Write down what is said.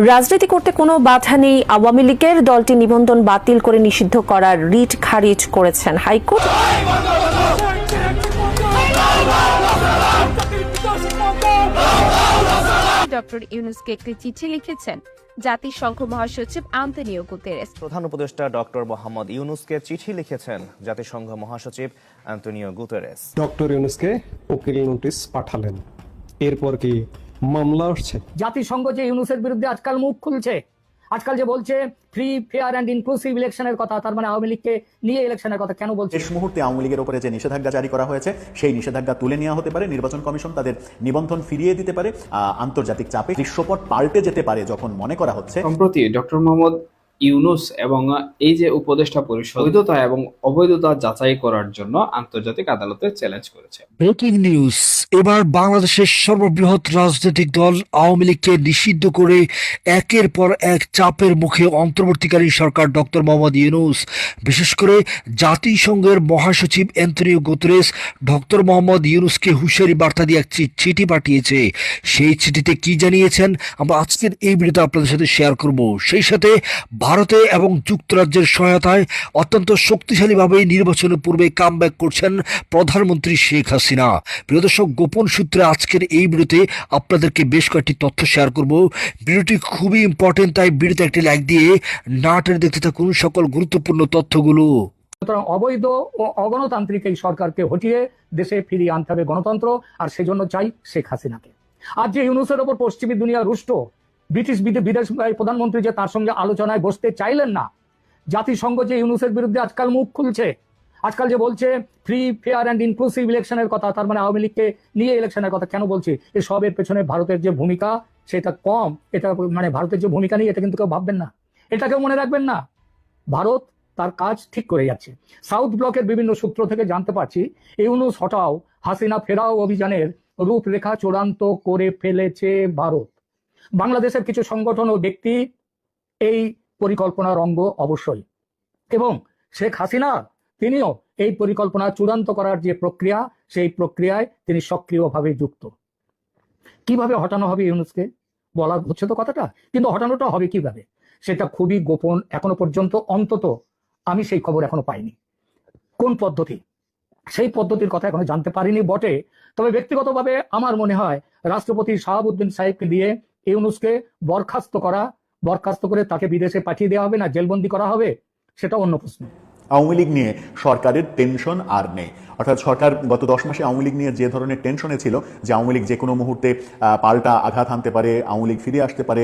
রাজনীতি করতে কোনো বাধা নেই, আওয়ামী লীগের দলটি নিবন্ধন বাতিল করে নিষিদ্ধ করার রিট খারিজ করেছেন হাইকোর্ট। ডক্টর ইউনুসকে একটি চিঠি লিখেছেন জাতিসংঘ মহাসচিব আন্তোনিও গুতেরেস। প্রধান উপদেষ্টা ডক্টর মোহাম্মদ ইউনুসকে চিঠি লিখেছেন জাতিসংঘ মহাসচিব আন্তোনিও গুতেরেস। ডক্টর ইউনুসকে উকিল নোটিশ পাঠালেন, এরপর কি মামলা আসছে? জাতিসংঘ যে ইউনুসের বিরুদ্ধে আজকাল মুখ খুলছে, আজকাল যে বলছে ফ্রি ফেয়ার অ্যান্ড ইনক্লুসিভ ইলেকশনের কথা, তার মানে আওয়ামী লীগকে নিয়ে ইলেকশনের কথা কেন বলছে? শেষ মুহূর্তে আওয়ামী লীগের উপরে যে নিষেধাজ্ঞা জারি করা হয়েছে সেই নিষেধাজ্ঞা তুলে নেওয়া হতে পারে, নির্বাচন কমিশন তাদের নিবন্ধন ফিরিয়ে দিতে পারে, আন্তর্জাতিক চাপে দৃশ্যপট পাল্টে যেতে পারে যখন মনে করা হচ্ছে। সম্প্রতি ডক্টর মোহাম্মদ ইউনুস এবং এই যে উপদেষ্টা পরিষদ বৈধতা এবং অবৈধতা যাচাই করার জন্য আন্তর্জাতিক আদালতে চ্যালেঞ্জ করেছে। ব্রেকিং নিউজ, এবার বাংলাদেশের সর্ববৃহৎ রাজনৈতিক দল আওয়ামী লীগকে নিষিদ্ধ করে একের পর এক চাপের মুখে অন্তর্বর্তীকালীন সরকার ডক্টর মোহাম্মদ ইউনুস, বিশেষ করে জাতিসংঘের মহাসচিব অ্যান্তোনিও গুতেরেস ডক্টর মোহাম্মদ ইউনুসকে হুঁশিয়ারি বার্তা দিয়ে একটি চিঠি পাঠিয়েছে। সেই চিঠিতে কি জানিয়েছেন আমরা আজকের এই ভিডিওতে আপনাদের সাথে শেয়ার করব। সেই সাথে ভারতে এবং যুক্তরাজ্যের সহায়তায় অত্যন্ত শক্তিশালীভাবে নির্বাচনের পূর্বে কামব্যাক করছেন প্রধানমন্ত্রী শেখ হাসিনা। প্রিয় দর্শক, গোপন সূত্রে আজকের এই ভিডিওতে আপনাদেরকে বেশ কয়েকটি তথ্য শেয়ার করব। ভিডিওটি খুবই ইম্পর্টেন্ট, তাই ভিডিওতে একটি লাইক দিয়ে না টেনে দেখতে থাকুন সকল গুরুত্বপূর্ণ তথ্যগুলো। সুতরাং অবৈধ ও অগণতান্ত্রিক এই সরকারকে হটিয়ে দেশে ফিরিয়ে আনতে হবে গণতন্ত্র, আর সেজন্য চাই শেখ হাসিনাকে। আর যে ইউনুসের ওপর পশ্চিমী দুনিয়া রুষ্ট, ব্রিটিশ বিদেশ প্রধানমন্ত্রী যে তার সঙ্গে আলোচনায় বসতে চাইলেন না, জাতিসংঘ যে ইউনুসের বিরুদ্ধে আজকাল মুখ খুলছে, আজকাল যে বলছে ফ্রি ফেয়ার অ্যান্ড ইনক্লুসিভ ইলেকশনের কথা, তার মানে আওয়ামী লীগকে নিয়ে ইলেকশনের কথা কেন বলছে? এসবের পেছনে ভারতের যে ভূমিকা সেটা কম, এটা মানে ভারতের যে ভূমিকা নেই এটা কিন্তু কেউ ভাববেন না, এটা কেউ মনে রাখবেন না। ভারত তার কাজ ঠিক করে যাচ্ছে। সাউথ ব্লকের বিভিন্ন সূত্র থেকে জানতে পারছি ইউনুস হটাও হাসিনা ফেরাও অভিযানের রূপরেখা চূড়ান্ত করে ফেলেছে ভারত। বাংলাদেশের কিছু সংগঠন ও ব্যক্তি এই পরিকল্পনার অঙ্গ অবশ্যই, এবং শেখ হাসিনা তিনিও এই পরিকল্পনা চূড়ান্ত করার যে প্রক্রিয়া, সেই প্রক্রিয়ায় তিনি সক্রিয়ভাবে যুক্ত। কিভাবে হটানো হবে ইউনুসকে বলা হচ্ছে তো কথাটা, কিন্তু হটানোটা হবে কিভাবে সেটা খুবই গোপন এখনো পর্যন্ত। অন্তত আমি সেই খবর এখনো পাইনি। কোন পদ্ধতি, সেই পদ্ধতির কথা এখনো জানতে পারিনি বটে। তবে ব্যক্তিগতভাবে আমার মনে হয় রাষ্ট্রপতি শাহাবুদ্দিন সাহেবকে দিয়ে ইউনুসকে বরখাস্ত করে তাকে বিদেশে পাঠিয়ে দেওয়া হবে না জেলবন্দি করা হবে, সেটা অন্য প্রশ্ন। আওয়ামী লীগ নিয়ে সরকারের টেনশন আর নেই, অর্থাৎ সরকার গত 10 মাসে আওয়ামী লীগ নিয়ে যে ধরনের টেনশনে ছিল যে আওয়ামী লীগ যে কোনো মুহূর্তে পাল্টা আঘাত হানতে পারে, আওয়ামী লীগ ফিরে আসতে পারে,